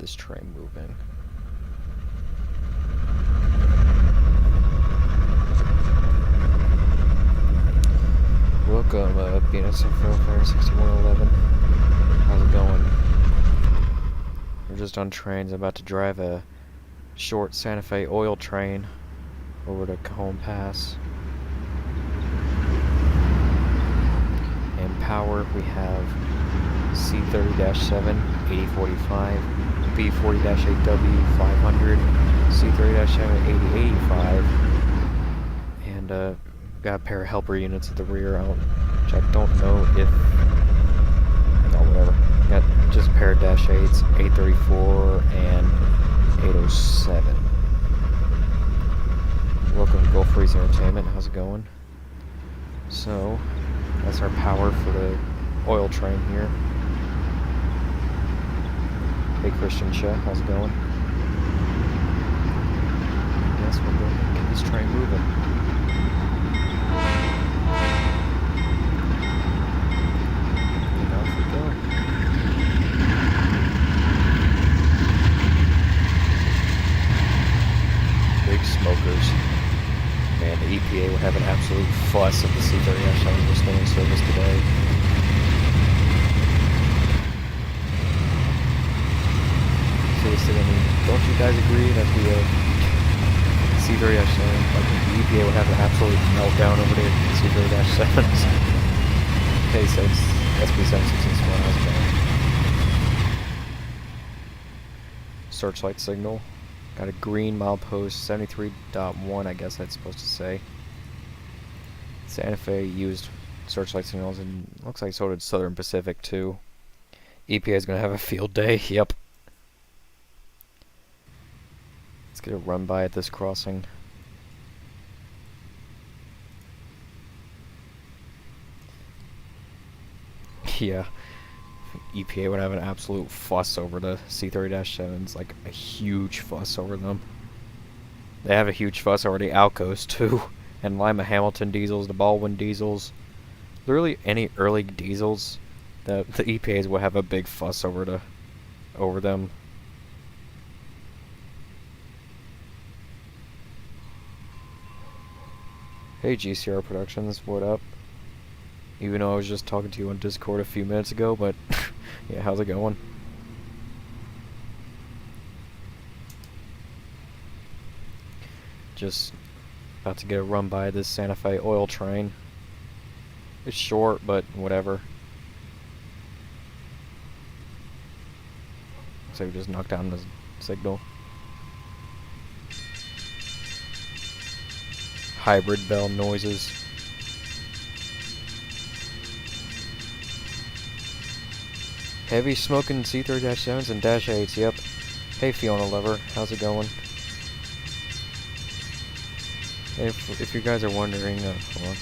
this train moving. Welcome, BNSF Fair 6111. How's it going? We're just on Trainz. I'm about to drive a short Santa Fe oil train over to Cajon Pass. And power, we have C30-7, 8045, B40-8W, 500, C30-7, 8085, and got a pair of helper units at the rear out, which I don't know if, oh whatever, got just a pair of dash 8s, 834 and 807. Welcome to Gulf Breeze Entertainment, how's it going? So, that's our power for the oil train here. Hey Christian Shea, how's it going? Yes, we're going to get this train moving. And off we go. Big smokers. Man, the EPA would have an absolute fuss if the C30-7 was still in service today. Seriously, I mean, don't you guys agree that the C30-7, like the EPA would have an absolute meltdown over the C30-7s? Okay, so it's SB716 how's it going? Searchlight signal. Got a green milepost, 73.1, I guess that's supposed to say. Santa Fe used searchlight signals, and looks like so did Southern Pacific too. EPA is going to have a field day, yep. Let's get a run by at this crossing. Yeah. EPA would have an absolute fuss over the C30-7s, like a huge fuss over them. They have a huge fuss over the Alcos too, and Lima Hamilton diesels, the Baldwin diesels. Literally any early diesels, the EPAs will have a big fuss over them. Hey GCR Productions, what up? Even though I was just talking to you on Discord a few minutes ago, but yeah, how's it going? Just about to get a run by this Santa Fe oil train. It's short, but whatever. So we just knocked down the signal. Hybrid bell noises. Heavy smoking C30-7s and dash 8s, yep. Hey Fiona Lover, how's it going? If you guys are wondering, hold on.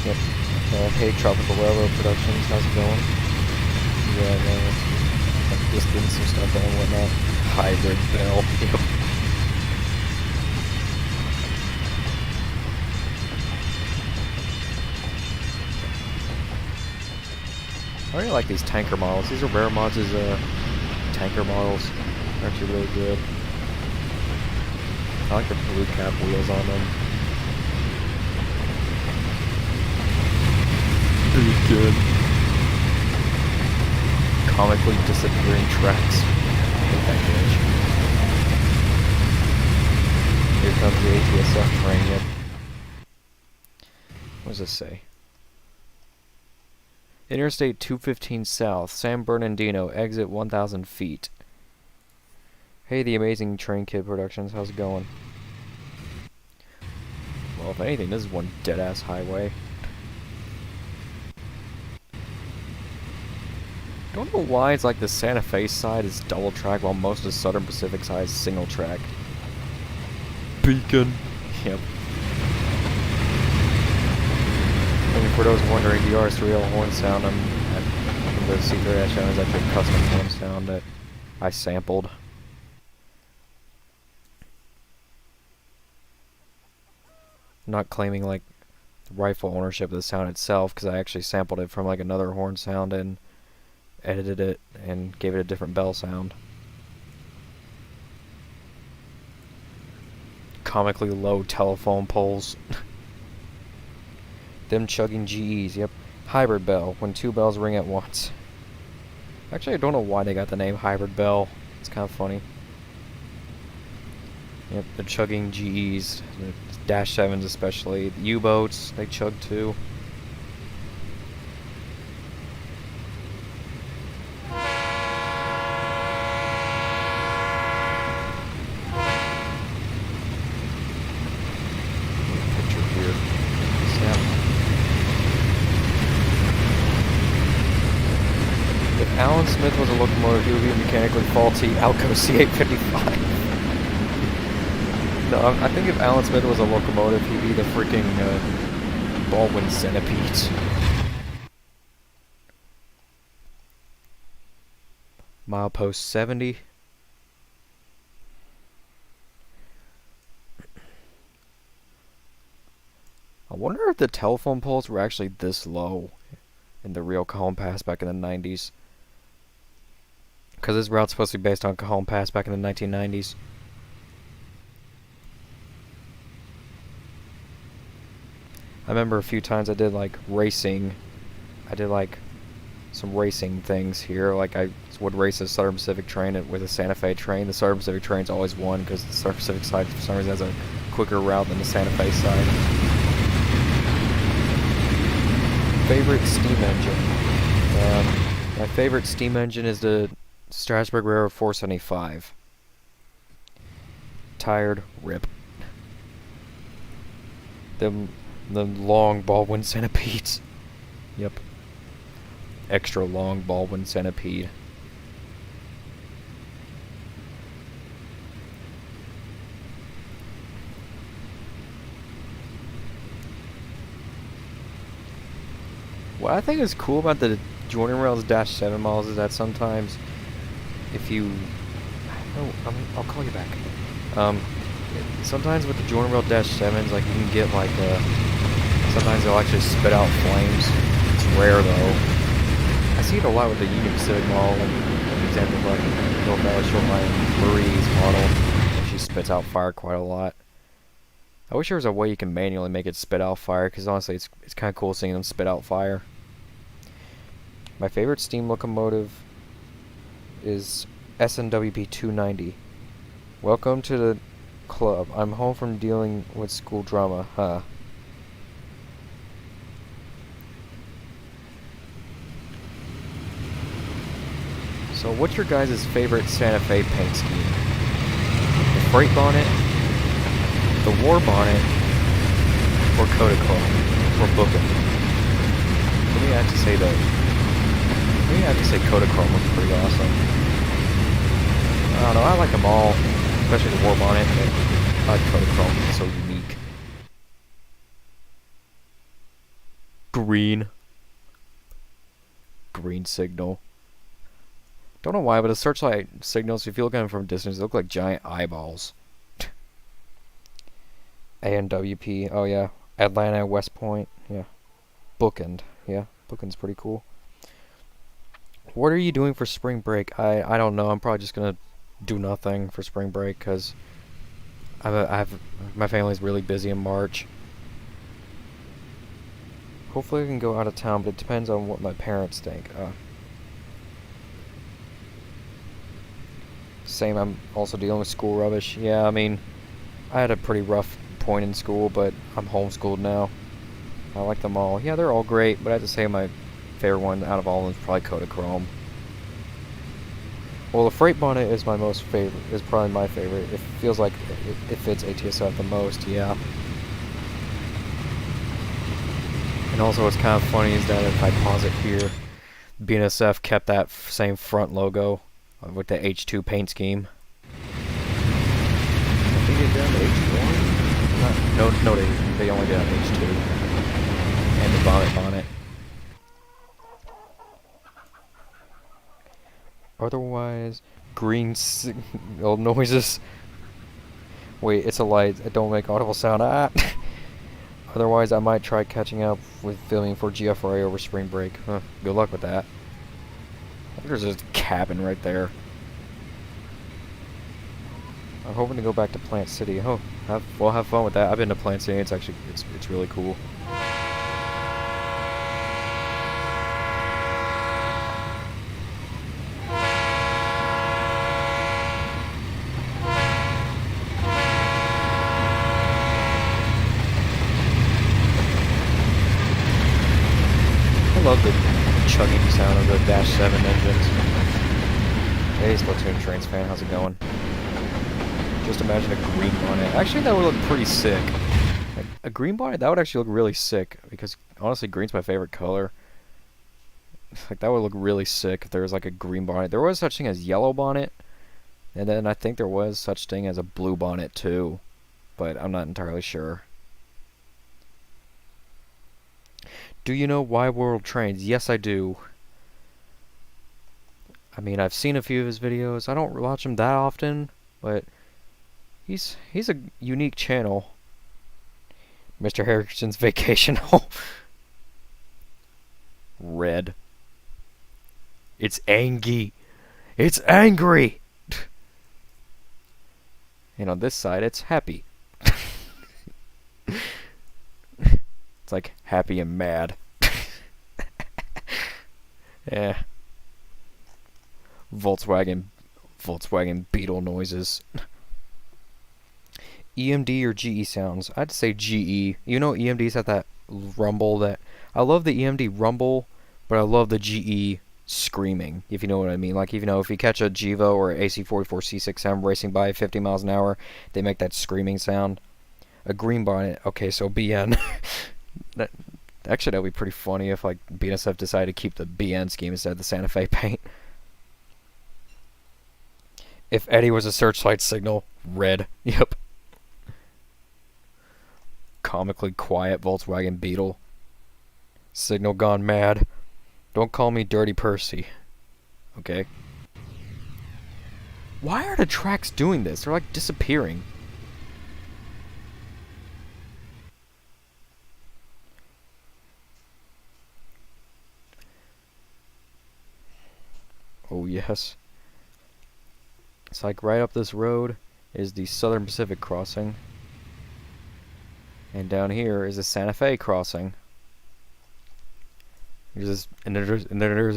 Yep. Hey Tropical Railroad Productions, how's it going? Yeah, like distance and stuff and whatnot. Hybrid bell, yep. I really like these tanker models. These are rare mods as tanker models. They're actually really good. I like the blue cap wheels on them. Pretty good. Comically disappearing tracks. Here comes the ATSF train. Yep. What does this say? Interstate 215 South, San Bernardino, exit 1,000 feet. Hey, the Amazing Train Kid Productions, how's it going? Well, if anything, this is one dead-ass highway. Don't know why it's like the Santa Fe side is double track while most of the Southern Pacific side is single track. Beacon. Yep. And for those wondering, the RS3L horn sound, I'm from the C3-7 is actually a custom horn sound that I sampled. I'm not claiming like rightful ownership of the sound itself, because I actually sampled it from like another horn sound and edited it and gave it a different bell sound. Comically low telephone poles. Them chugging GEs, yep. Hybrid bell, when two bells ring at once. Actually, I don't know why they got the name hybrid bell. It's kind of funny. Yep, they're chugging GEs, the Dash 7s especially. The U-boats, they chug too. Picture here. Snap. If Alan Smith was a locomotive, he would be a mechanically faulty Alco C855. No, I think if Alan Smith was a locomotive, he'd be the freaking Baldwin Centipede. Milepost 70. I wonder if the telephone poles were actually this low in the real Cajon Pass back in the 90s. Because this route's supposed to be based on Cajon Pass back in the 1990s. I remember a few times I did like racing. I did like some racing things here. Like I would race a Southern Pacific train with a Santa Fe train. The Southern Pacific train's always won because the Southern Pacific side for some reason has a quicker route than the Santa Fe side. Favorite steam engine. My favorite steam engine is the Strasburg Railroad 475. Tired, rip. The long Baldwin Centipedes. Yep. Extra long Baldwin Centipede. What I think is cool about the Jordan Rails Dash 7 models is that sometimes if you... I'll call you back. Sometimes with the Jordan Rail Dash 7s, like you can get like sometimes they'll actually spit out flames. It's rare though. I see it a lot with the Union Pacific model, like an example of like Bill Valley Shortline Marie's model, and she spits out fire quite a lot. I wish there was a way you can manually make it spit out fire, because honestly it's kind of cool seeing them spit out fire. My favorite steam locomotive is SNWP 290. Welcome to the club. I'm home from dealing with school drama, huh? So what's your guys' favorite Santa Fe paint scheme? The freight bonnet, the war bonnet, or Kodachrome, or booking? Let me actually say Kodachrome looks pretty awesome. I don't know, I like them all, especially the war bonnet, but I like Kodachrome, it's so unique. Green signal. Don't know why, but the searchlight signals, if you look at them from a distance, they look like giant eyeballs. ANWP, oh yeah. Atlanta, West Point, yeah. Bookend, yeah. Bookend's pretty cool. What are you doing for spring break? I don't know. I'm probably just gonna do nothing for spring break because my family's really busy in March. Hopefully I can go out of town, but it depends on what my parents think. Same, I'm also dealing with school rubbish. Yeah, I mean, I had a pretty rough point in school, but I'm homeschooled now. I like them all. Yeah, they're all great, but I have to say my favorite one out of all of them is probably Kodachrome. Well, the freight bonnet is my most favorite. Is probably my favorite. It feels like it fits ATSF the most. Yeah. And also, what's kind of funny is that if I pause it here, BNSF kept that same front logo with the H2 paint scheme. I think they did on the H1? No, they only did on H2. And the bonnet. Otherwise, green signal noises. Wait, it's a light. It don't make audible sound. Ah. Otherwise, I might try catching up with filming for GFRA over spring break. Huh, good luck with that. There's a cabin right there. I'm hoping to go back to Plant City. Oh, we'll have fun with that. I've been to Plant City. It's actually it's really cool. I love the chugging sound of the Dash 7 engines. Hey, Splatoon Trainz fan, how's it going? Just imagine a green bonnet. Actually, that would look pretty sick. Like, a green bonnet, that would actually look really sick. Because, honestly, green's my favorite color. Like, that would look really sick if there was, like, a green bonnet. There was such thing as yellow bonnet. And then I think there was such thing as a blue bonnet, too. But I'm not entirely sure. Do you know Why World Trainz? Yes, I do. I mean, I've seen a few of his videos. I don't watch him that often, but he's a unique channel. Mr. Harrison's Vacation Home. Red. It's angry. It's angry. And on this side, it's happy. It's like happy and mad. Yeah. Volkswagen Beetle noises. EMD or GE sounds? I'd say GE. You know, EMDs have that rumble that... I love the EMD rumble, but I love the GE screaming, if you know what I mean. Like, you know, if you catch a Gevo or AC44 C6M racing by 50 miles an hour, they make that screaming sound. A green bonnet. Okay, so BN. Actually, that would be pretty funny if, like, BNSF decided to keep the BN scheme instead of the Santa Fe paint. If Eddie was a searchlight signal, red. Yep. Comically quiet Volkswagen Beetle. Signal gone mad. Don't call me Dirty Percy. Okay. Why are the tracks doing this? They're like disappearing. Oh yes. It's like right up this road is the Southern Pacific crossing. And down here is the Santa Fe crossing. There's this, and then there's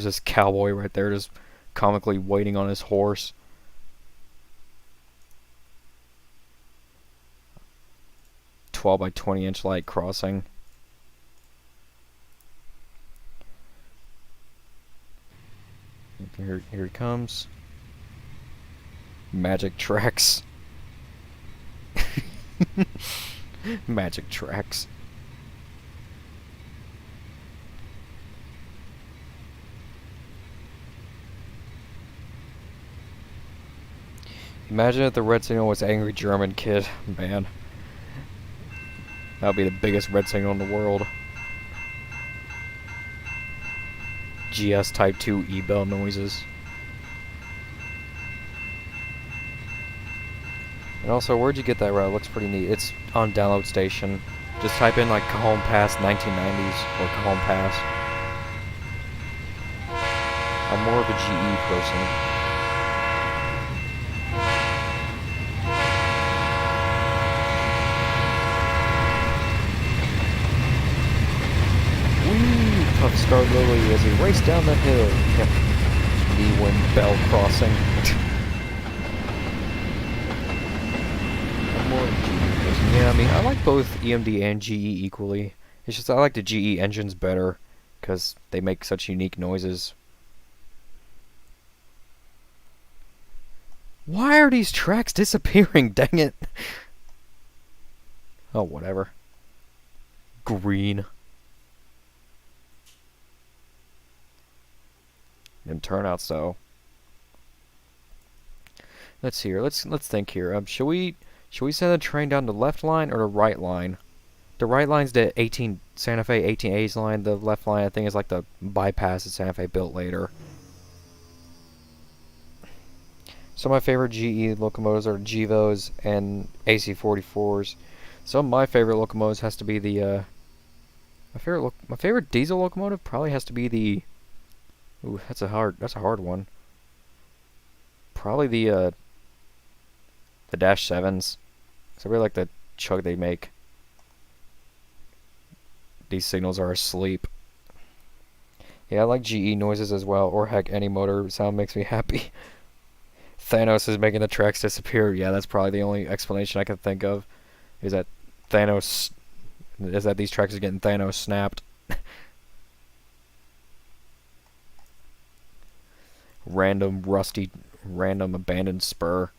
this cowboy right there just comically waiting on his horse. "12 by 20-inch light crossing. Here he comes. Magic tracks. Magic tracks. Imagine if the red signal was Angry German Kid. Man. That would be the biggest red signal in the world. GS Type 2 E-bell noises. And also, where'd you get that route? It looks pretty neat. It's on Download Station. Just type in like Cajon Pass 1990s or Cajon Pass. I'm more of a GE person. Puff Star Lily as he raced down the hill. Yep. Knee-wind bell crossing. I'm more of a GE person. Yeah, I mean, I like both EMD and GE equally. It's just I like the GE engines better because they make such unique noises. Why are these tracks disappearing? Dang it. Oh, whatever. Green. And turnouts though. Let's see here. Let's think here. Should we send the train down the left line or the right line? The right line's the Santa Fe 18A's line. The left line I think is like the bypass that Santa Fe built later. Some of my favorite GE locomotives are GEVOs and AC-44s. Some of my favorite locomotives has to be the my favorite diesel locomotive probably has to be the. Ooh, that's a hard one. Probably the Dash 7s. So I really like the chug they make. These signals are asleep. Yeah, I like GE noises as well, or heck, any motor sound makes me happy. Thanos is making the tracks disappear. Yeah, that's probably the only explanation I can think of. Is that these tracks are getting Thanos snapped. Random abandoned spur.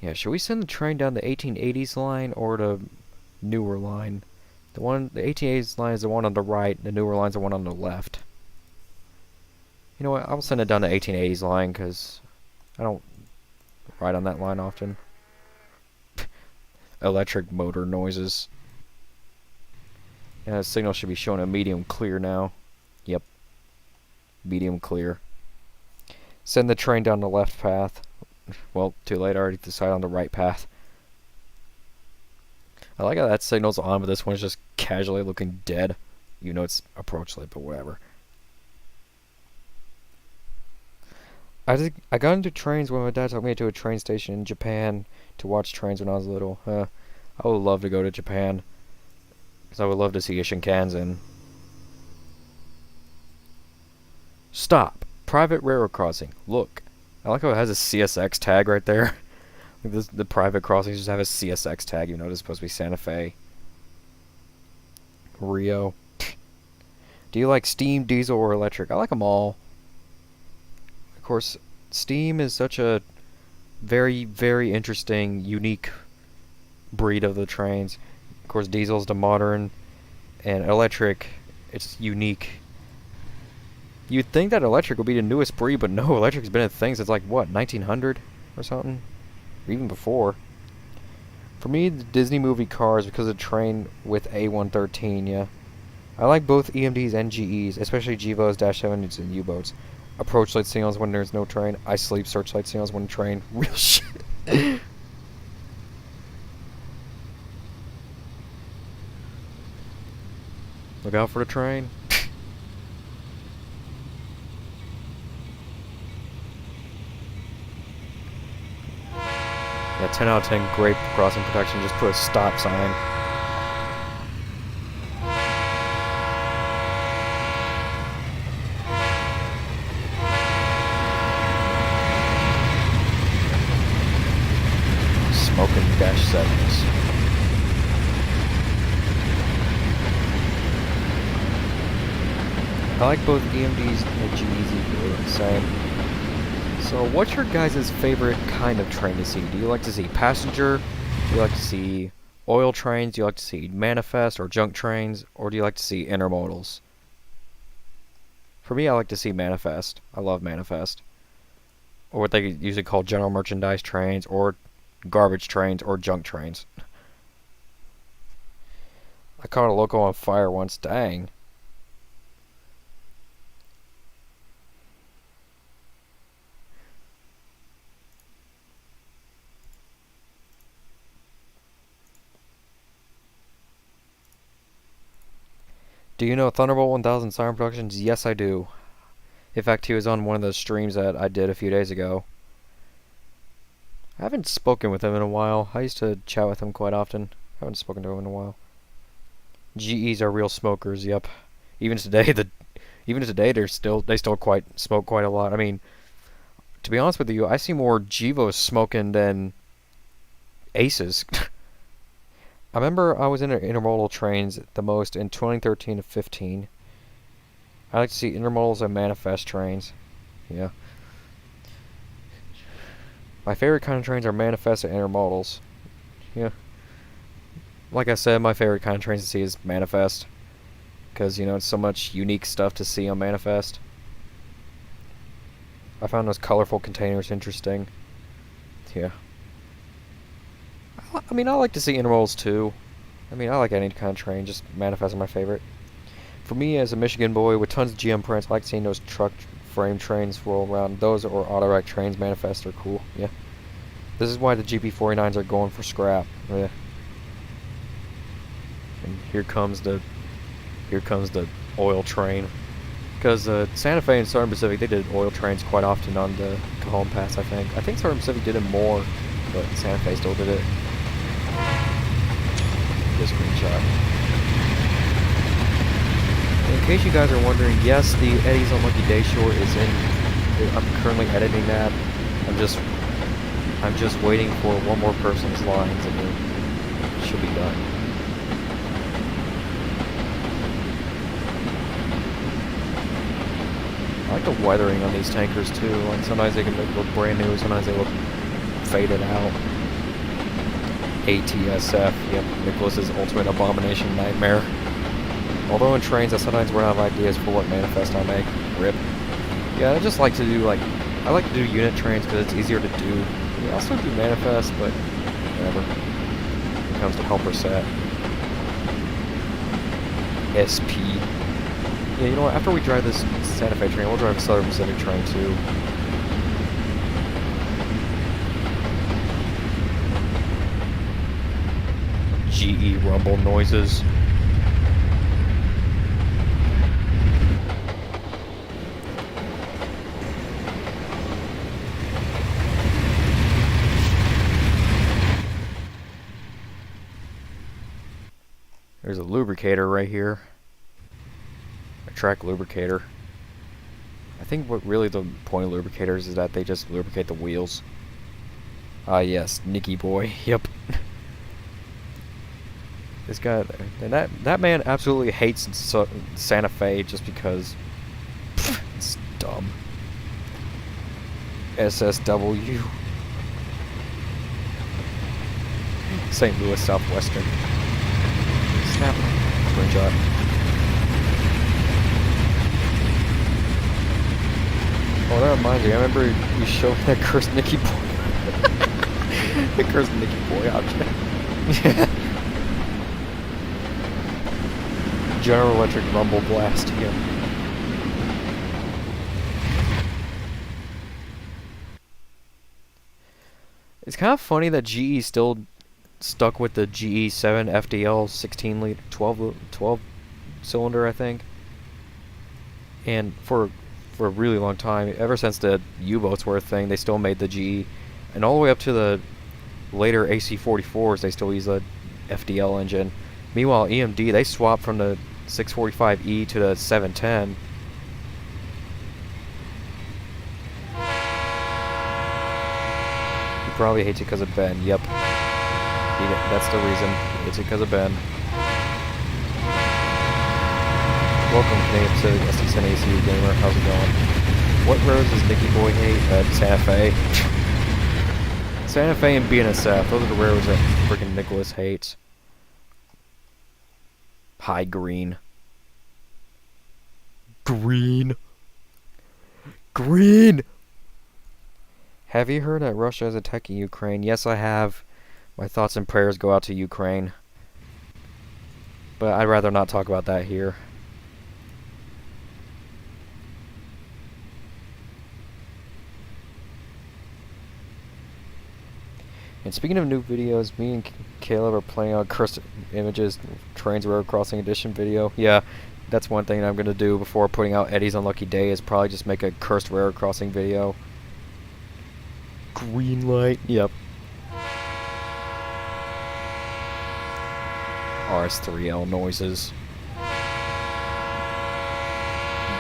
Yeah, should we send the train down the 1880s line or the newer line? The 1880s line is the one on the right, the newer line's the one on the left. You know what, I'll send it down the 1880s line, because I don't ride on that line often. Electric motor noises. Yeah, the signal should be showing a medium clear now. Yep. Medium clear. Send the train down the left path. Well, too late, I already decided on the right path. I like how that signal's on, but this one's just casually looking dead. You know it's approach lit, but whatever. I got into trains when my dad took me to a train station in Japan to watch trains when I was little. I would love to go to Japan, because I would love to see a Shinkansen. Stop! Private railroad crossing. Look. I like how it has a CSX tag right there. The private crossings just have a CSX tag, even though it's supposed to be Santa Fe. Rio. Do you like steam, diesel, or electric? I like them all. Of course, steam is such a very, very interesting, unique breed of the trains. Of course, diesel's the modern, and electric, it's unique. You'd think that electric would be the newest breed, but no, electric's been a thing since like, what, 1900 or something? Or even before. For me, the Disney movie cars because of the train with A113, yeah. I like both EMDs and GEs, especially GEVOs, Dash 7s, and U-boats. Approach light signals when there's no train. I sleep searchlight signals when train. Real shit. Look out for the train. Yeah, 10 out of 10, great crossing protection. Just put a stop sign. Smoking Dash 7s. I like both EMDs and GEs equally the same. So, what's your guys' favorite kind of train to see? Do you like to see passenger? Do you like to see oil trains? Do you like to see manifest or junk trains? Or do you like to see intermodals? For me, I like to see manifest. I love manifest. Or what they usually call general merchandise trains, or garbage trains, or junk trains. I caught a loco on fire once. Dang. Do you know Thunderbolt 1000 Siren Productions? Yes, I do. In fact, he was on one of those streams that I did a few days ago. I haven't spoken with him in a while. I used to chat with him quite often. I haven't spoken to him in a while. GEs are real smokers. Yep. Even today, they still smoke quite a lot. I mean, to be honest with you, I see more GEVOs smoking than Aces. I remember I was in intermodal trains the most in 2013 to 15. I like to see intermodals and manifest trains. Yeah. My favorite kind of trains are manifest and intermodals. Yeah. Like I said, my favorite kind of trains to see is manifest. Because, it's so much unique stuff to see on manifest. I found those colorful containers interesting. Yeah. I mean, I like to see intermodals too. I mean, I like any kind of train, just manifest is my favorite. For me, as a Michigan boy with tons of GM prints, I like seeing those frame trains roll around. Those or auto-rack Trainz manifest are cool. Yeah. This is why the GP49s are going for scrap. Yeah. And here comes the oil train. Because Santa Fe and Southern Pacific, they did oil trains quite often on the Cajon Pass, I think. I think Southern Pacific did it more, but Santa Fe still did it. This screenshot. In case you guys are wondering, yes, the Eddie's Unlucky Day short is in. I'm currently editing that. I'm just waiting for one more person's lines, and then it should be done. I like the weathering on these tankers too. Like sometimes they can look brand new, sometimes they look faded out. ATSF, yep, Nicholas's ultimate abomination nightmare. Although in Trainz, I sometimes run out of ideas for what manifest I make. RIP. Yeah, I just like to do I like to do unit trains because it's easier to do. I also do manifest, but whatever. When it comes to helper set. SP. Yeah, you know what? After we drive this Santa Fe train, we'll drive a Southern Pacific train too. GE rumble noises. There's a lubricator right here. A track lubricator. I think what really the point of lubricators is that they just lubricate the wheels. Ah yes, Nicky boy. Yep. This guy, and that man absolutely hates Santa Fe just because it's dumb. SSW. St. Louis Southwestern. Snap. Screenshot. Oh, that reminds me. I remember you showed me that cursed Nicky boy. The cursed Nicky boy object. Yeah. General Electric rumble blast here. It's kind of funny that GE still stuck with the GE7 FDL 16 liter 12 cylinder, I think. And for a really long time, ever since the U-boats were a thing, they still made the GE, and all the way up to the later AC-44s, they still use a FDL engine. Meanwhile, EMD, they swapped from the 645E to the 710. He probably hates it because of Ben. Yep. That's the reason. He hates it because of Ben. Welcome, Canadian Pacific ST10 ACU gamer. How's it going? What roads does Nicky Boy hate? Santa Fe. Santa Fe and BNSF. Those are the roads that freaking Nicholas hates. High green. Green. Green! Have you heard that Russia is attacking Ukraine? Yes, I have. My thoughts and prayers go out to Ukraine. But I'd rather not talk about that here. And speaking of new videos, me and Caleb are planning on cursed images, Trainz Road Crossing Edition video. Yeah, that's one thing I'm going to do before putting out Eddie's Unlucky Day is probably just make a cursed railroad crossing video. Green light. Yep. RS3L noises.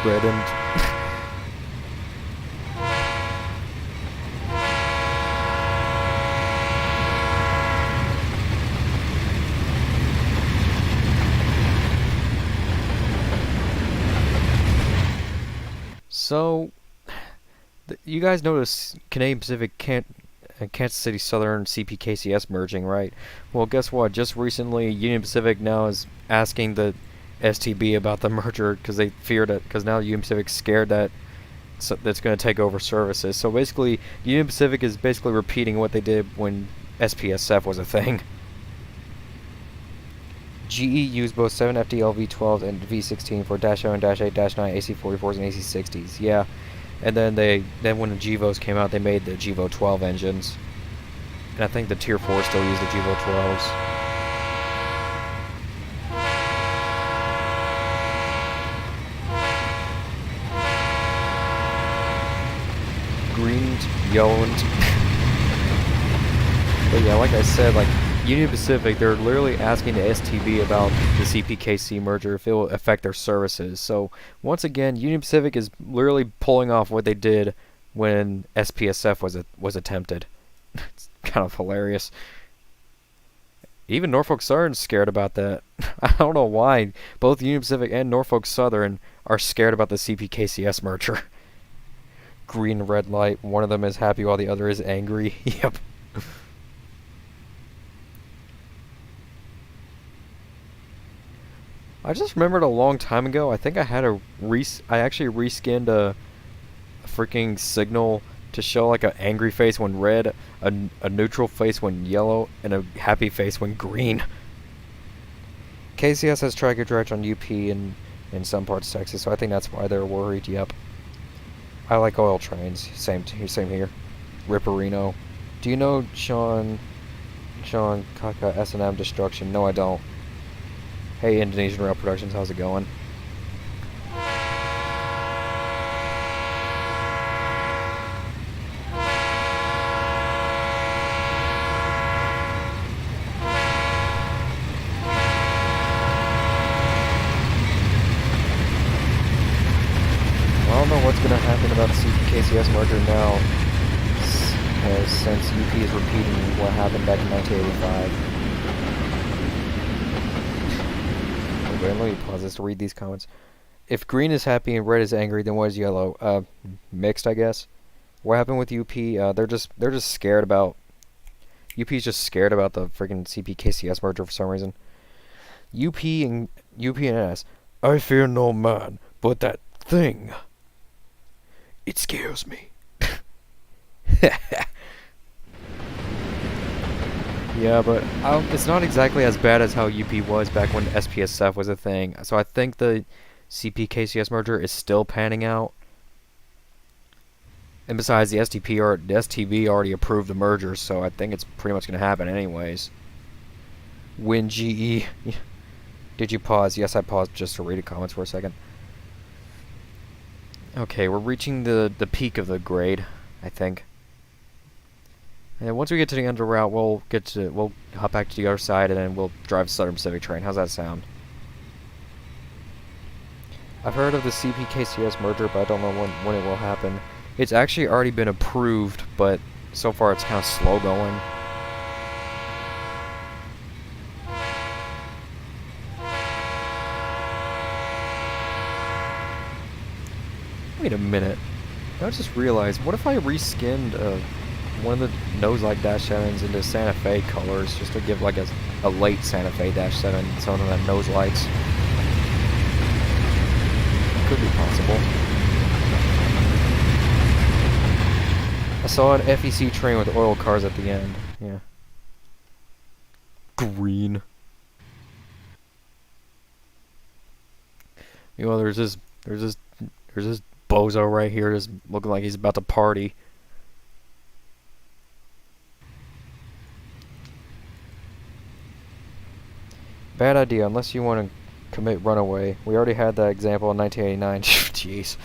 Reddened. So, you guys notice Canadian Pacific and Kansas City Southern CPKCS merging, right? Well, guess what? Just recently, Union Pacific now is asking the STB about the merger because they feared it, because now Union Pacific's scared that that's going to take over services. So basically, Union Pacific is basically repeating what they did when SPSF was a thing. GE used both 7FDL V12s and V16 for -7, -8, -9 AC44s and AC60s. Yeah, And then when the Gevos came out, they made the Gevo 12 engines. And I think the Tier 4 still use the Gevo 12s. Green, yellow, but yeah, like I said, like Union Pacific, they're literally asking the STB about the CPKC merger if it will affect their services. So once again, Union Pacific is literally pulling off what they did when SPSF was attempted. It's kind of hilarious. Even Norfolk Southern's scared about that. I don't know why. Both Union Pacific and Norfolk Southern are scared about the CPKCS merger. Green red light. One of them is happy while the other is angry. Yep. I just remembered a long time ago. I think I had I actually reskinned a freaking signal to show like an angry face when red, a neutral face when yellow, and a happy face when green. KCS has tracker dredge on UP and in some parts of Texas, so I think that's why they're worried. Yep. I like oil trains. Same here. Ripperino. Do you know Sean Kaka S&M Destruction? No, I don't. Hey, Indonesian Rail Productions, how's it going? I don't know what's going to happen about the CPKCS merger now, since UP is repeating what happened back in 1985. Wait, let me pause this to read these comments. If green is happy and red is angry, then what is yellow? Mixed, I guess. What happened with UP? They're just scared about. UP's just scared about the freaking CPKCS merger for some reason. UP and S. I fear no man, but that thing. It scares me. Yeah, but it's not exactly as bad as how UP was back when SPSF was a thing. So I think the CPKCS merger is still panning out. And besides, the STB already approved the merger, so I think it's pretty much going to happen anyways. Win GE. Did you pause? Yes, I paused just to read the comments for a second. Okay, we're reaching the peak of the grade, I think. And once we get to the end of the route, we'll hop back to the other side, and then we'll drive Southern Pacific train. How's that sound? I've heard of the CPKCS merger, but I don't know when it will happen. It's actually already been approved, but so far it's kind of slow going. Wait a minute. I just realized, what if I reskinned one of the nose light -7s into Santa Fe colors, just to give like a late Santa Fe -7 some of that nose lights? Could be possible. I saw an FEC train with oil cars at the end. Yeah. Green. Meanwhile, there's this bozo right here, just looking like he's about to party. Bad idea, unless you want to commit runaway. We already had that example in 1989. Jeez.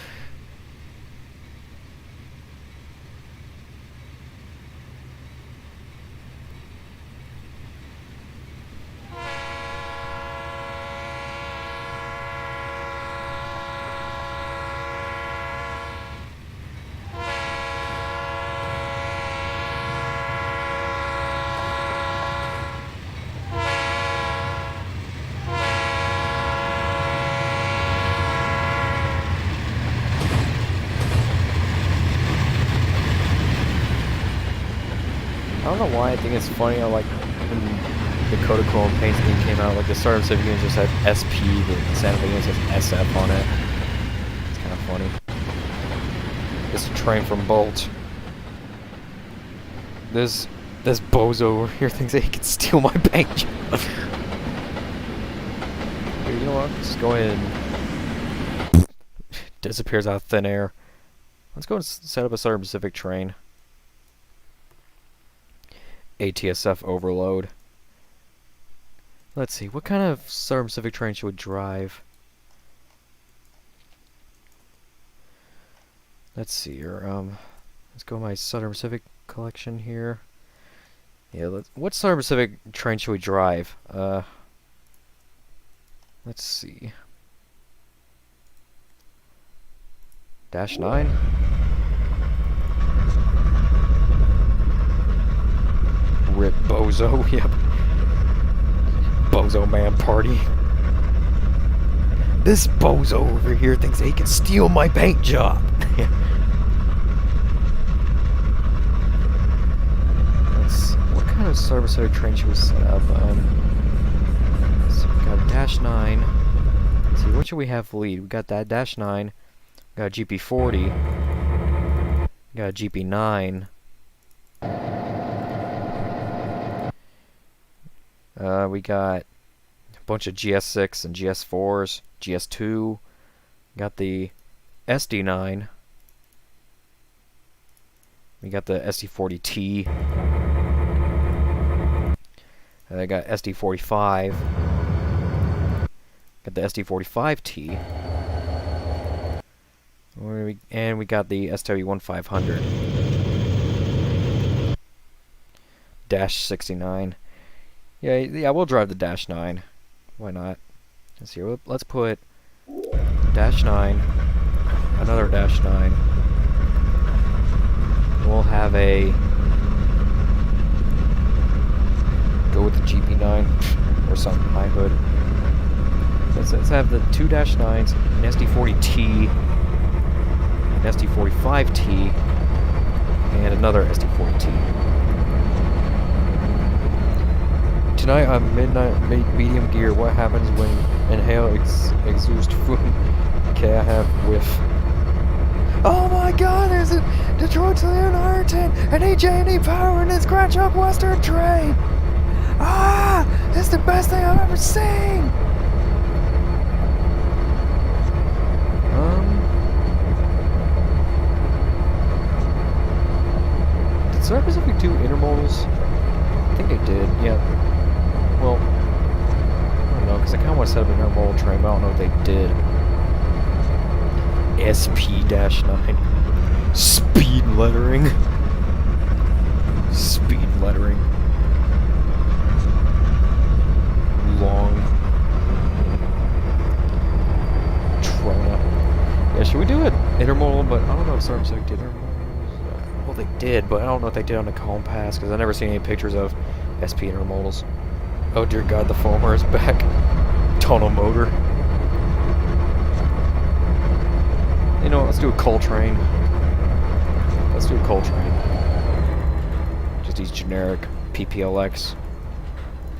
I don't know why I think it's funny how, like, when the Kodachrome paint scheme came out, like, the Southern Pacific unit just had SP, but the Santa Fe unit says SF on it. It's kind of funny. This train from Bolt. This bozo over here thinks that he can steal my bank job. You know what? Just go ahead and disappears out of thin air. Let's go and set up a Southern Pacific train. ATSF overload. Let's see, what kind of Southern Pacific train should we drive? Let's see here, let's go my Southern Pacific collection here. Yeah, what Southern Pacific train should we drive? Let's see. Dash 9? Rip Bozo, yep. Bozo man party. This bozo over here thinks he can steal my paint job. What kind of service train should we set up? So we got Dash 9. Let's see, what should we have for lead? We got that Dash 9. We got a GP40. We got a GP9. We got a bunch of GS6 and GS4s, GS2. Got the SD9. We got the SD40T. I got SD45. Got the SD45T. And we got the SW1500. Dash 69. Yeah, we'll drive the Dash 9. Why not? Let's see. Let's put Dash 9. Another Dash 9. We'll have a go with the GP9 or some high hood. Let's have the two Dash 9s, an SD40T, an SD45T, and another SD40T. Tonight on Midnight Medium Gear, what happens when inhale exhaust fume? Okay, I have whiff. Oh my god, there's a Detroit Saloon Ironton, an EJ&E Power, and this Grand Trunk Western train! Ah! This is the best thing I've ever seen! Did Southern Pacific do intermodals? I think they did, yeah. Well, I don't know, because I kind of want to set up an intermodal train, but I don't know if they did. SP-9. Speed lettering. Speed lettering. Long. Trona. Yeah, should we do it intermodal? But I don't know if Southern Pacific did intermodals. Well, they did, but I don't know if they did on the Calm Pass, because I've never seen any pictures of SP intermodals. Oh dear god, the foamer is back. Tunnel motor. You know what, let's do a coal train. Let's do a coal train. Just these generic PPLX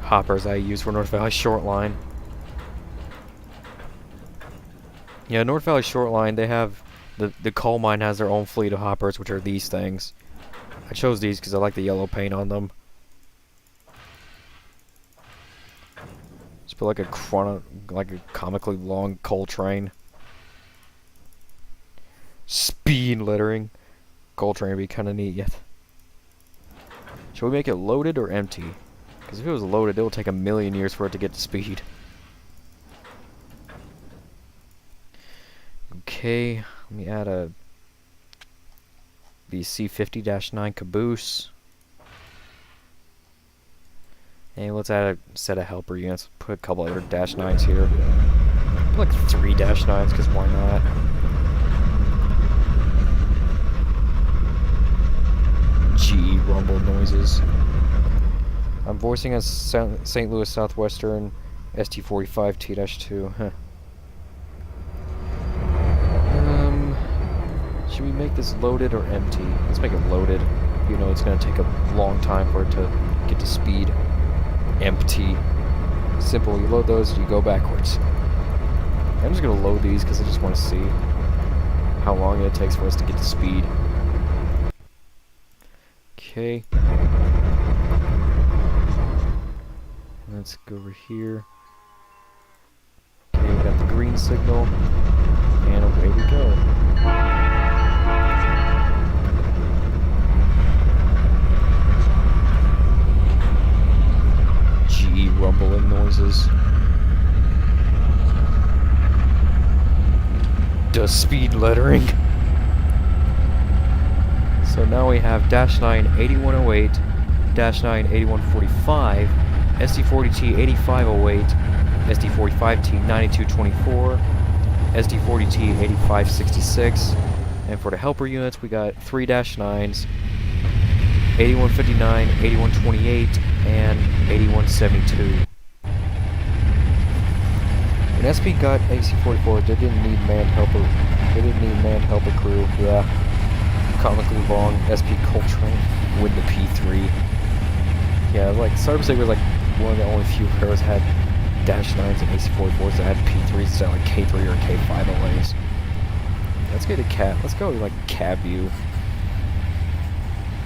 hoppers I use for North Valley Short Line. Yeah, North Valley Short Line, they have the coal mine has their own fleet of hoppers, which are these things. I chose these because I like the yellow paint on them. Just put like a comically long coal train. Speed lettering. Coal train would be kind of neat yet. Should we make it loaded or empty? Because if it was loaded, it will take 1,000,000 years for it to get to speed. Okay, let me add the C50-9 caboose. And let's add a set of helper units. Put a couple other Dash 9s here. Put like 3 Dash 9s, because why not? GE rumble noises. I'm voicing a St. Louis Southwestern ST45 T-2. Huh. Should we make this loaded or empty? Let's make it loaded. You know it's going to take a long time for it to get to speed. Empty. Simple. You load those, you go backwards. I'm just going to load these because I just want to see how long it takes for us to get to speed. Okay. Let's go over here. Okay, we got the green signal. And away we go. GE rumbling noises. The speed lettering. So now we have -9 8108, -9 8145, SD40T 8508, SD45T 9224, SD40T 8566, and for the helper units we got 3 -9s, 8159, 8128, and 8172. When SP got AC-44, they didn't need manned helper. They didn't need manned helper crew. Yeah, comically long. SP Coltrane with the P3. Yeah, like Cybersig was like one of the only few heroes that had -9s and AC-44s that had P3s instead of like K3 or K5 LAs. Let's get a cab. Let's go like cab view.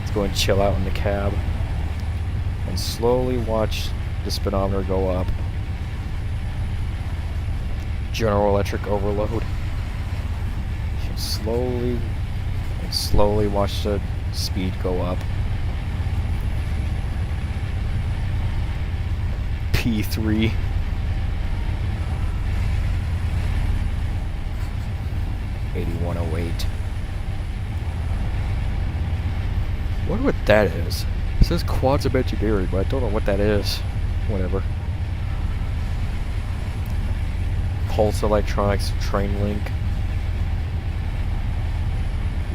Let's go and chill out in the cab and slowly watch the speedometer go up. General Electric overload. Slowly watch the speed go up. P3. $81.08. I wonder what that is. It says quads of engineering, but I don't know what that is. Whatever. Pulse Electronics, Train Link,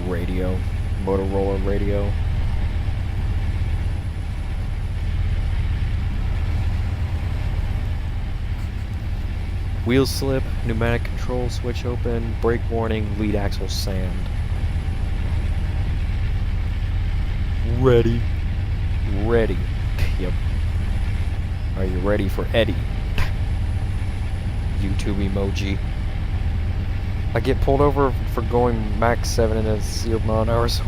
radio, Motorola radio. Wheel slip, pneumatic control switch open, brake warning, lead axle sand. Ready. Ready. Yep. Are you ready for Eddie? YouTube emoji. I get pulled over for going max 7 in a 0 mile/h.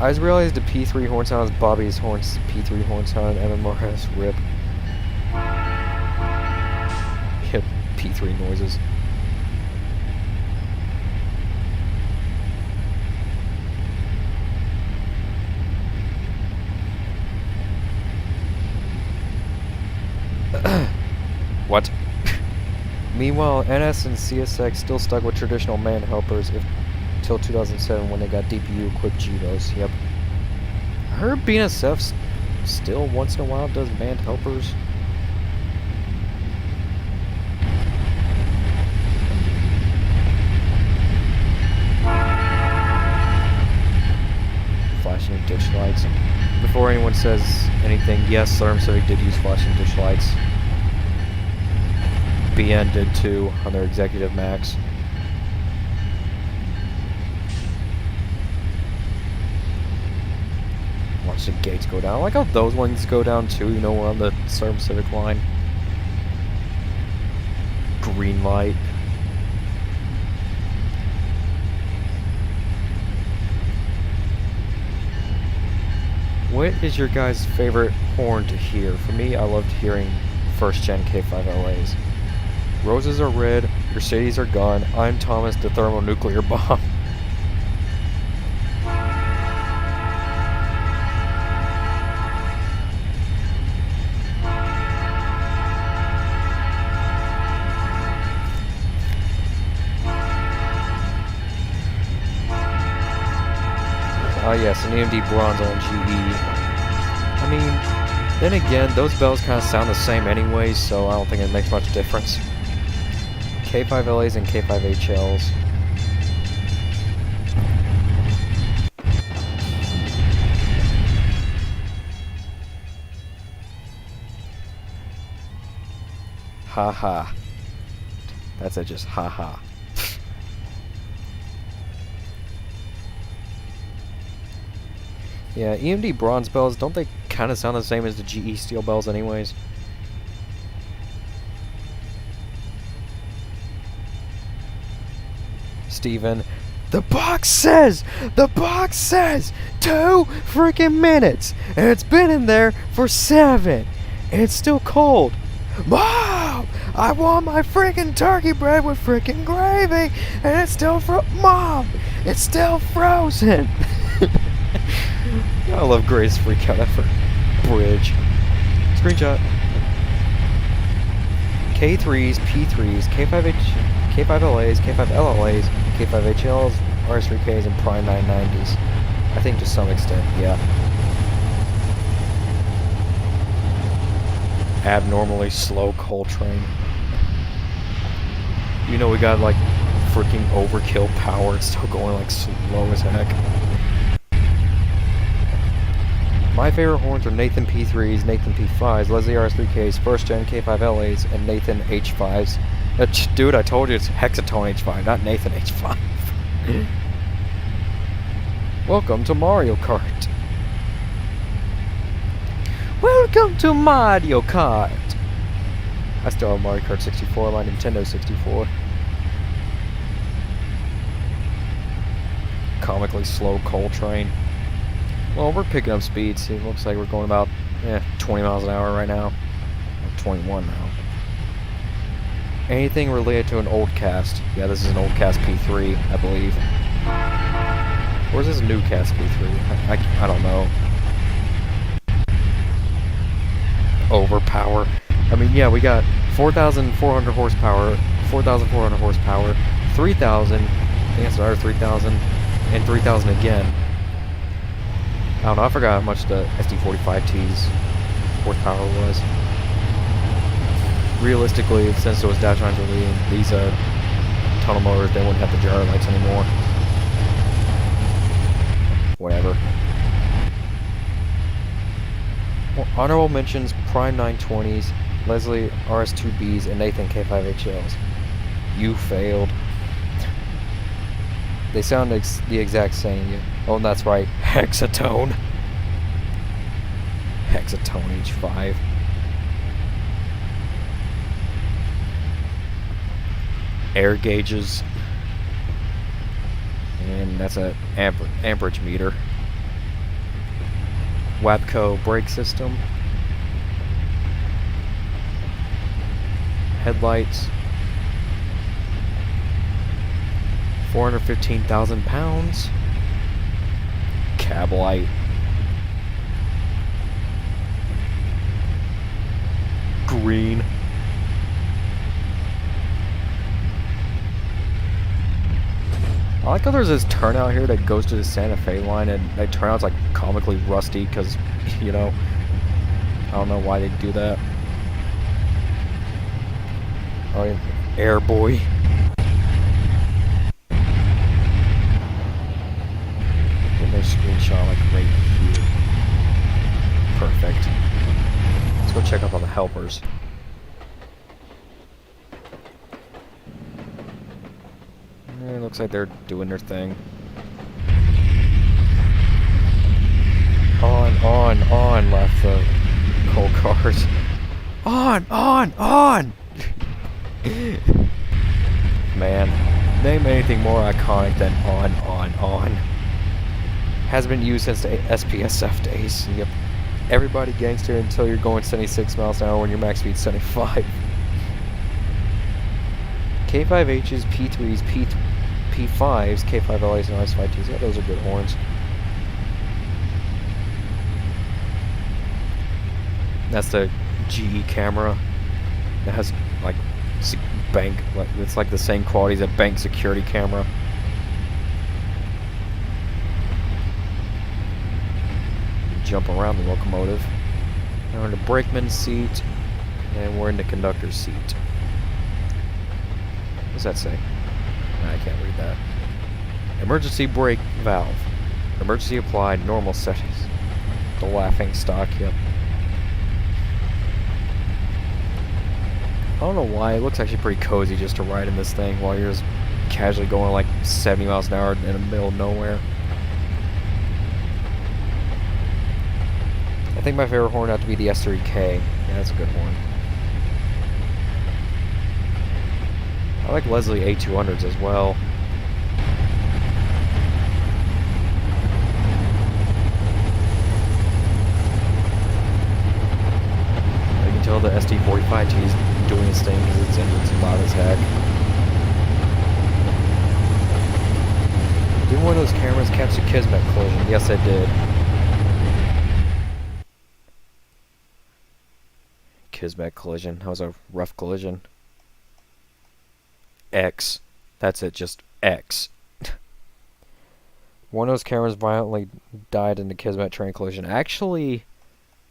I just realized the P3 horn sound is Bobby's horns. P3 horn sound MMRS rip. Yep, P3 noises. What? Meanwhile, NS and CSX still stuck with traditional man helpers until 2007 when they got DPU-equipped GVOs. Yep. I heard BNSF still once in a while does manned helpers. Flashing ditch lights. Before anyone says anything, yes, Slurm Civic did use flashing ditch lights. BN did too on their executive max. Watch the gates go down. I like how those ones go down too, you know, we're on the Slurm Civic line. Green light. What is your guys' favorite horn to hear? For me, I loved hearing first gen K5 LAs. Roses are red, Mercedes are gone, I'm Thomas the thermonuclear bomb. Ah yes, an EMD bronze on GE. I mean, then again, those bells kind of sound the same anyway, so I don't think it makes much difference. K5 LAs and K5 HLs. Haha. That's it, just haha. Yeah, EMD bronze bells, don't they kind of sound the same as the GE steel bells anyways? Steven, the box says 2 freaking minutes, and it's been in there for 7, and it's still cold. Mom, I want my freaking turkey bread with freaking gravy, and it's still Mom, it's still frozen. I love Grace freak out effort. Bridge. Screenshot. K3s, P3s, K5LAs, K5LLAs, K5HLs, RS3Ks, and Prime 990s. I think to some extent, yeah. Abnormally slow coal train. You know we got like freaking overkill power. It's still going like slow as heck. My favorite horns are Nathan P3s, Nathan P5s, Leslie RS3Ks, first gen K5LAs, and Nathan H5s. Dude, I told you it's Hexatone H5, not Nathan H5. Welcome to Mario Kart. Welcome to Mario Kart. I still have Mario Kart 64 on my Nintendo 64. Comically slow coal train. Well, we're picking up speeds. It looks like we're going about 20 miles an hour right now. Or 21 now. Anything related to an old cast? Yeah, this is an old cast P3, I believe. Or is this a new cast P3? I don't know. Overpower. I mean, yeah, we got 4,400 horsepower, 4,400 horsepower, 3,000, I think that's another 3,000, and 3,000 again. I don't know, I forgot how much the SD45T's horsepower was. Realistically, since it was dash lines leading, these tunnel motors, they wouldn't have the gyro lights anymore. Whatever. Well, honorable mentions, Prime 920s, Leslie RS2Bs, and Nathan K5HLs. You failed. They sound the exact same. Oh, that's right. Hexatone. Hexatone H5. Air gauges. And that's a amperage meter. Wabco brake system. Headlights. 415,000 pounds. Cab light. Green. I like how there's this turnout here that goes to the Santa Fe line, and that turnout's like comically rusty because, you know, I don't know why they do that. Oh, yeah. Air boy. Screenshot like right here. Perfect. Let's go check up on the helpers. It looks like they're doing their thing. On, left the coal cars. On! Man, name anything more iconic than on. Has been used since the SPSF days. Yep. Everybody gangster until you're going 76 miles an hour when your max speed's 75. K5Hs, P3s, P5s, K5LAs, and RS5Ts. Yeah, those are good horns. That's the GE camera. It has like bank. It's like the same quality as a bank security camera. Jump around the locomotive. Now we're in the brakeman's seat, and we're in the conductor's seat. What does that say? I can't read that. Emergency brake valve. Emergency applied, normal settings. The laughing stock, yep. I don't know why, it looks actually pretty cozy just to ride in this thing while you're just casually going like 70 miles an hour in the middle of nowhere. I think my favorite horn had to be the S3K. Yeah, that's a good horn. I like Leslie A200s as well. You can tell the SD45T is doing its thing because its engine's loud as heck. Did one of those cameras catch a Kismet collision? Yes, it did. Kismet collision. That was a rough collision. X. That's it, just X. One of those cameras violently died in the Kismet train collision. Actually,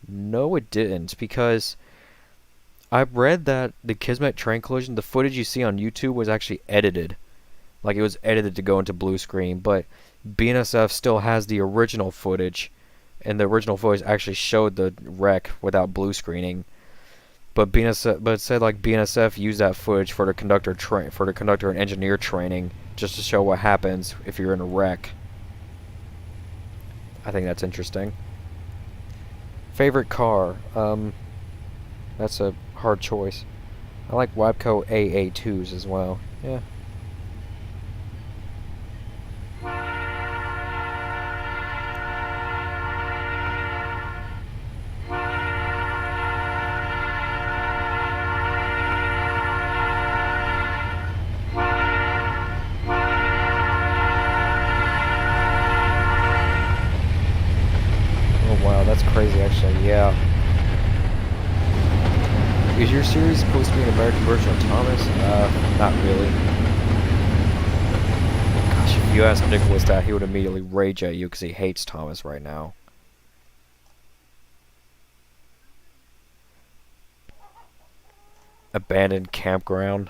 no it didn't, because I read that the Kismet train collision, the footage you see on YouTube was actually edited. Like, it was edited to go into blue screen, but BNSF still has the original footage, and the original footage actually showed the wreck without blue screening. But it said like BNSF used that footage for the conductor and engineer training, just to show what happens if you're in a wreck. I think that's interesting. Favorite car? That's a hard choice. I like Wabco AA2s as well. Yeah. That's crazy, actually. Yeah. Is your series supposed to be an American version of Thomas? Not really. Gosh, if you asked Nicholas that, he would immediately rage at you because he hates Thomas right now. Abandoned campground.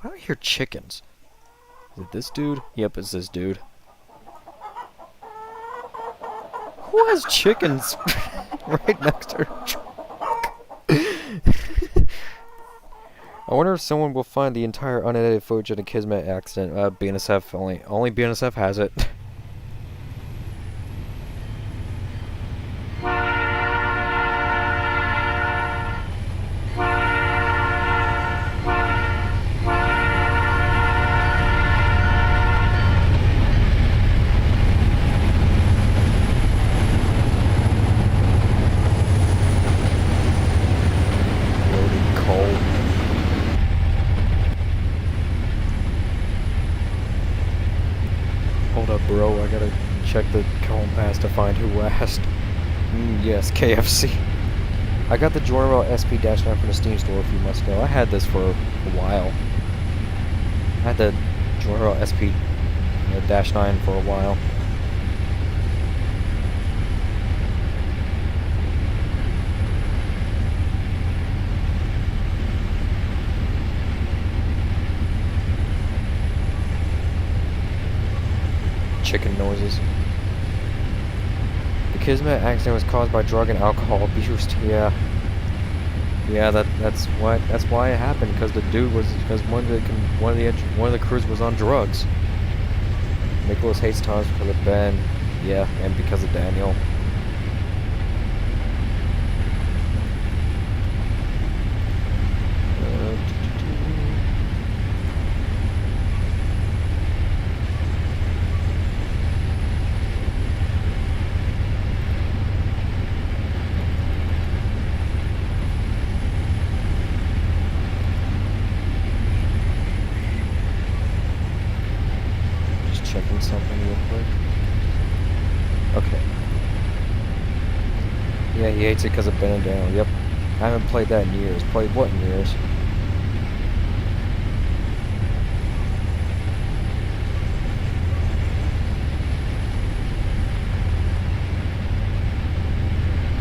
Why do I hear chickens? Is it this dude? Yep, it's this dude. Who has chickens right next to her truck? I wonder if someone will find the entire unedited footage of the Kismet accident. BNSF only BNSF has it. Bro, I gotta check the column pass to find who asked. Yes, KFC. I got the Jornal SP-9 from the Steam store a few months ago. I had this for a while. I had the Jornal SP-9 for a while. Chicken noises. The Kismet accident was caused by drug and alcohol abuse. Yeah, that's why it happened, because the dude was one of the crews was on drugs. Nicholas hates Thomas because of Ben. Yeah, and because of Daniel. Checking something real quick. Okay. Yeah, he hates it because of Ben and Daniel. Yep. I haven't played that in years. Played what in years?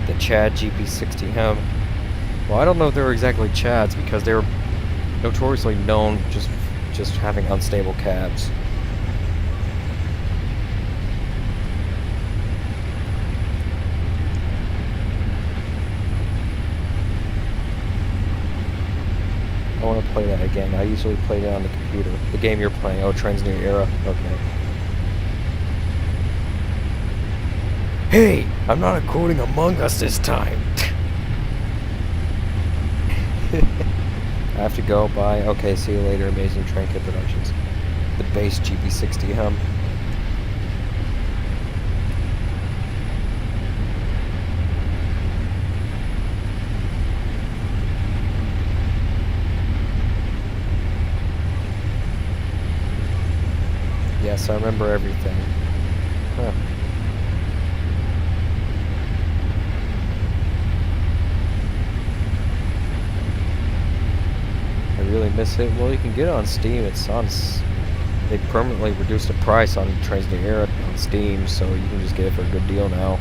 The Chad GP60. Well, I don't know if they were exactly Chads, because they were notoriously known just having unstable cabs. I want to play that again. I usually play that on the computer. The game you're playing. Oh, Trainz New Era. Okay. Hey, I'm not quoting Among Us this time. I have to go. Bye. Okay, see you later. Amazing Train Kit Productions. The base GP60 . Yes, I remember everything. Huh. really miss it, well, you can get it on Steam. It's on. They permanently reduced the price on Trainz the Air on Steam, so you can just get it for a good deal now.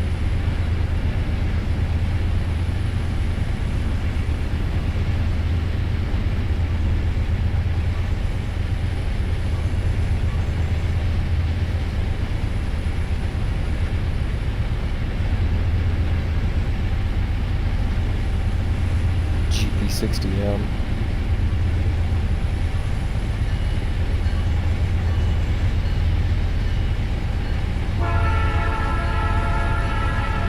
GP60M.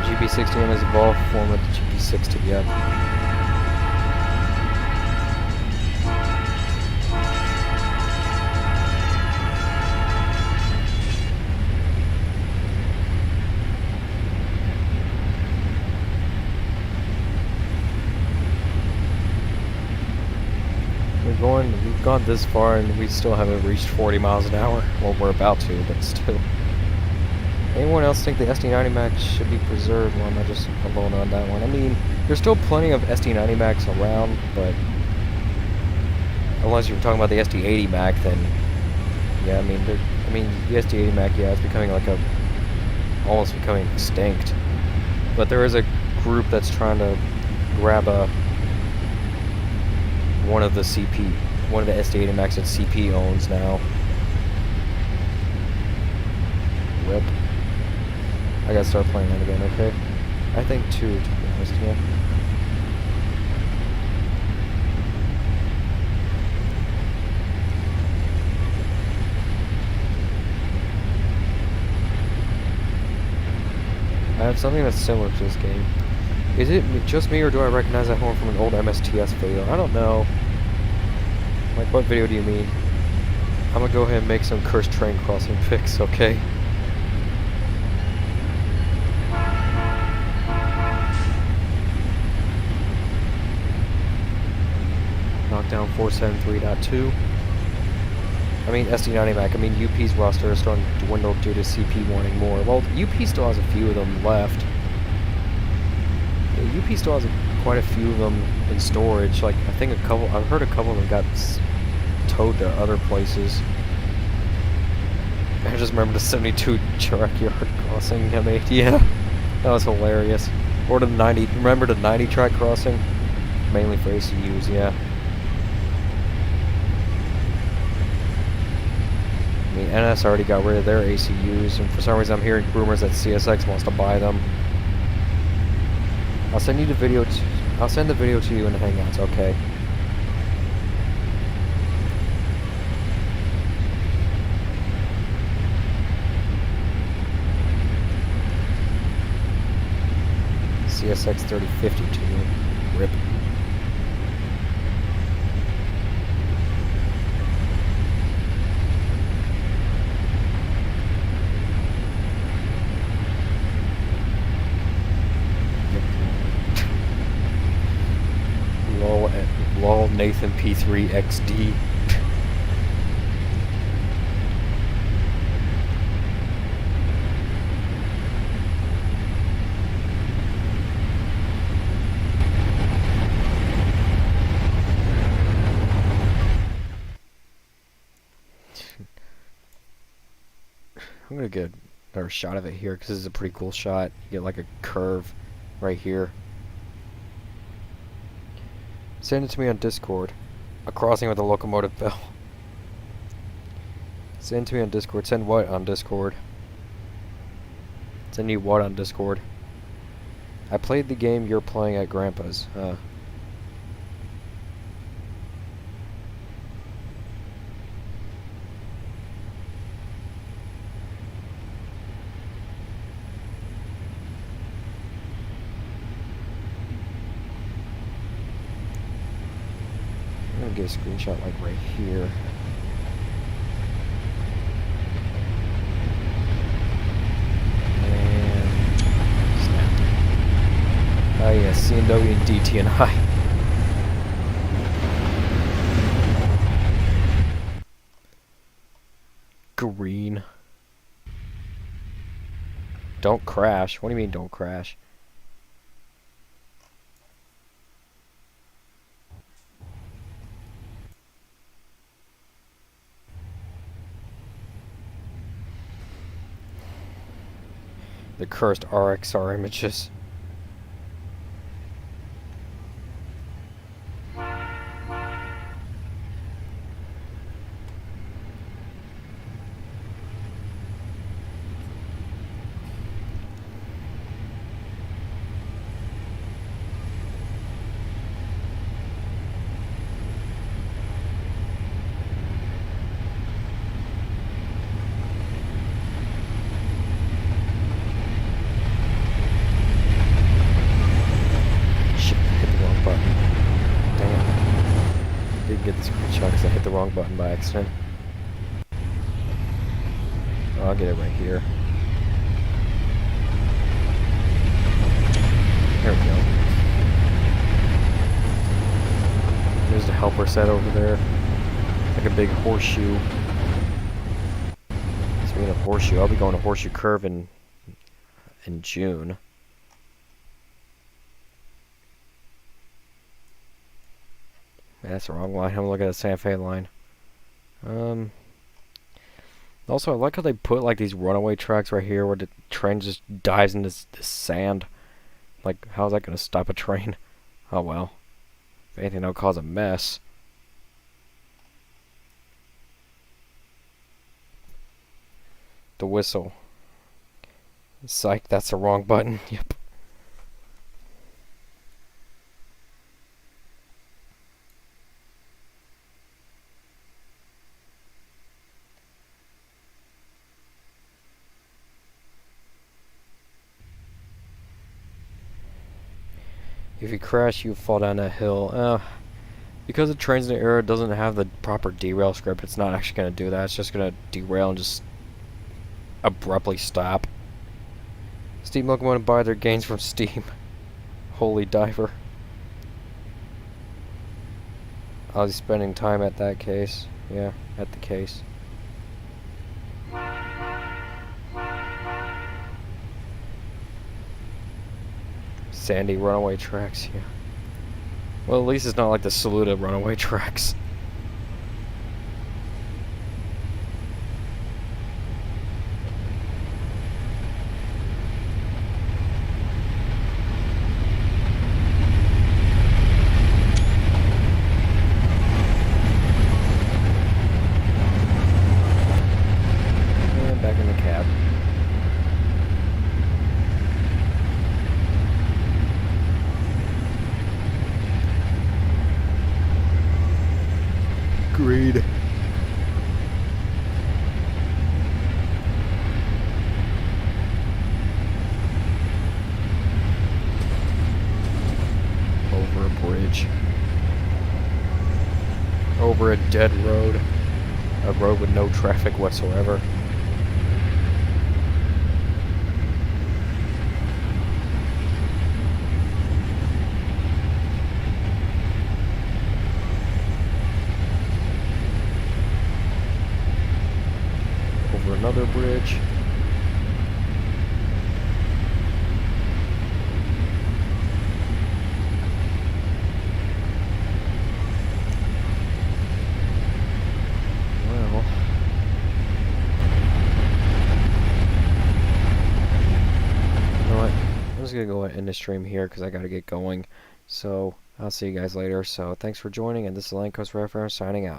GP60M has evolved form of the GP60M. We've gone this far and we still haven't reached 40 miles an hour. Well, we're about to, but still. Anyone else think the SD90 Max should be preserved? Well, am I just alone on that one? I mean, there's still plenty of SD90 Max around, but unless you're talking about the SD80 Mac, then yeah, I mean, the SD80 Mac, yeah, it's becoming like almost becoming extinct. But there is a group that's trying to grab one of the SD80 Macs that CP owns now. Rip. I gotta start playing that again, okay? I think two, to be honest, yeah. I have something that's similar to this game. Is it just me, or do I recognize that horn from an old MSTS video? I don't know. Like, what video do you mean? I'm gonna go ahead and make some cursed train crossing pics, okay? Knockdown 473.2. I mean, SD90 Mac. I mean, UP's roster is starting to dwindle due to CP wanting more. Well, UP still has a few of them left. Yeah, UP still has quite a few of them in storage. Like, I think I've heard a couple of them got towed to other places. I just remember the 72 track yard crossing I made. Yeah, that was hilarious. Or the 90. Remember the 90 track crossing? Mainly for ACUs, yeah. I mean, NS already got rid of their ACUs, and for some reason I'm hearing rumors that CSX wants to buy them. I'll send you the video. I'll send the video to you in the Hangouts. Okay. CSX 3052. Rip. Lol Nathan P3 XD. I'm gonna get another shot of it here because this is a pretty cool shot. You get like a curve right here. Send it to me on Discord. A crossing with a locomotive bell. Send it to me on Discord. Send what on Discord? Send you what on Discord? I played the game you're playing at Grandpa's. I'm gonna get a screenshot like right here. And snap. Oh yeah, CNW and DTNI. Green. Don't crash. What do you mean don't crash? The cursed RXR images. Get the screenshot because I hit the wrong button by accident. Oh, I'll get it right here. There we go. There's the helper set over there. Like a big horseshoe. Speaking of horseshoe, I'll be going to Horseshoe Curve in June. That's the wrong line. I'm looking at the Santa Fe line. Also, I like how they put like these runaway tracks right here where the train just dives into this sand. Like, how is that going to stop a train? Oh well. If anything, that'll cause a mess. The whistle. Psych, that's the wrong button. Yep. If you crash, you fall down that hill. Because the Trainz in the era doesn't have the proper derail script, it's not actually going to do that. It's just going to derail and just abruptly stop. Steam Locomotive buy their gains from Steam. Holy diver. I'll be spending time at that case. Yeah, at the case. Sandy runaway tracks, yeah. Well, at least it's not like the Saluda runaway tracks. And back in the cab. Agreed. Over a bridge. Over a dead road. A road with no traffic whatsoever. Another bridge. Well, you know what? I'm just gonna go end the stream here because I gotta get going. So I'll see you guys later. So thanks for joining, and this is Lancos Reference signing out.